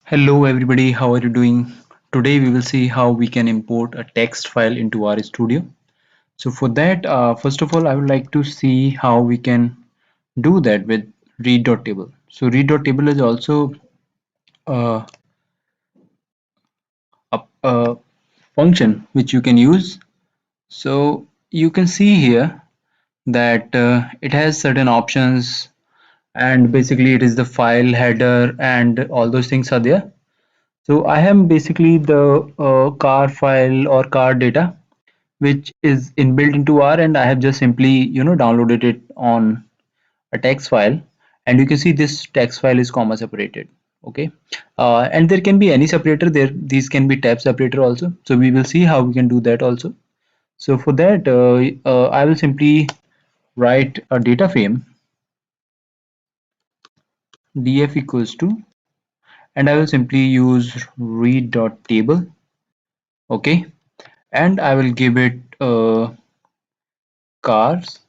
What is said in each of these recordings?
Hello everybody, how are you doing? Today we will see how we can import a text file into RStudio. So for that, first of all, I would like to see how we can do that with read.table. So read.table is also uh, a function which you can use. So you can see here that it has certain options, and basically it is the file header and all those things are there. So I have basically the car file or car data which is inbuilt into R, and I have just simply downloaded it on a text file, and you can see this text file is comma separated. Okay, and there can be any separator there. These can be tab separator also. So we will see how we can do that also. So for that, I will simply write a data frame df equals to, and I will simply use read.table. Okay, and I will give it cars.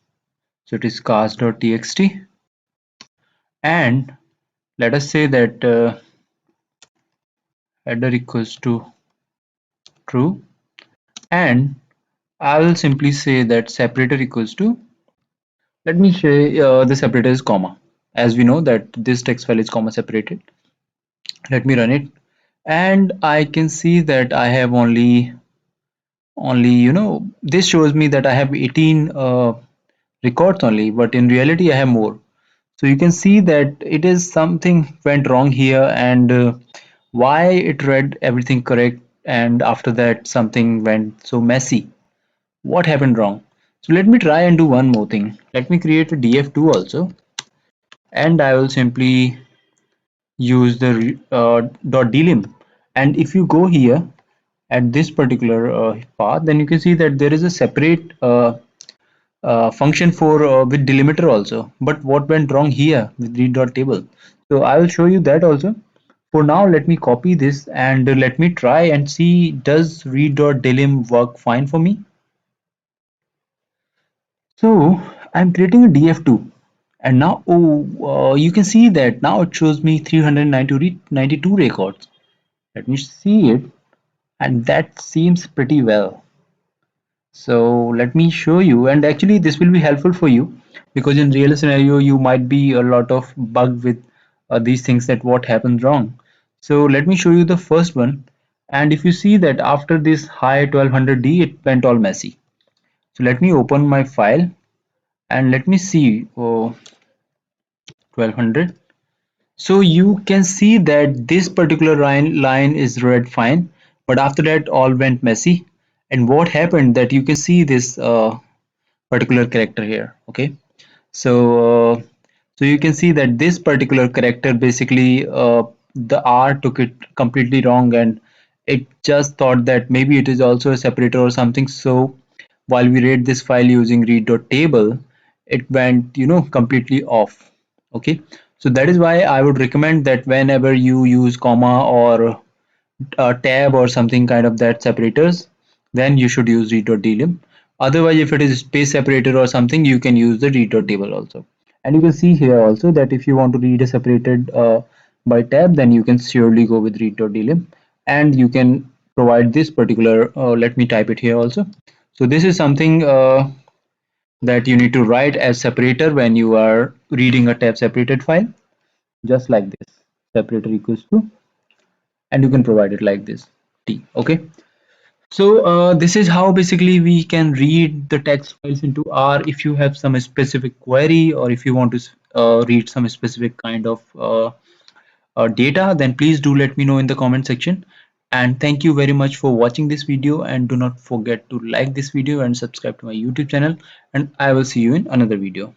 So it is cars.txt, and let us say that header equals to true, and I will simply say that separator equals to, let me say the separator is comma, as we know that this text file is comma separated. Let me run it, and I can see that I have only this shows me that I have 18 records only, but in reality I have more. So you can see that it is something went wrong here, and why it read everything correct and after that something went so messy. What happened wrong? So let me try and do one more thing. Let me create a df2 also, and I will simply use the .dlim. And if you go here at this particular path, then you can see that there is a separate function for with delimiter also. But what went wrong here with read.table? So I will show you that also. For now, let me copy this and let me try and see, does read.delim work fine for me? So I'm creating a df2, and now you can see that now it shows me 392 records. Let me see it, and that seems pretty well. So let me show you, and actually this will be helpful for you because in real scenario you might be a lot of bug with these things, that what happened wrong. So let me show you the first one, and if you see that after this high 1200D it went all messy. So let me open my file and let me see 1200. So you can see that this particular line is read fine, but after that all went messy. And what happened, that you can see this particular character here. Okay, so so you can see that this particular character basically the R took it completely wrong, and it just thought that maybe it is also a separator or something. So while we read this file using read.table, it went completely off. Okay, so that is why I would recommend that whenever you use comma or tab or something kind of that separators, then you should use read.delim. Otherwise, if it is space separator or something, you can use the read.table also. And you can see here also that if you want to read a separated by tab, then you can surely go with read.delim, and you can provide this particular let me type it here also. So this is something that you need to write as separator when you are reading a tab separated file, just like this, separator equals to, and you can provide it like this t. Okay, so this is how basically we can read the text files into R. If you have some specific query, or if you want to read some specific kind of data, then please do let me know in the comment section. And thank you very much for watching this video, and do not forget to like this video and subscribe to my YouTube channel, and I will see you in another video.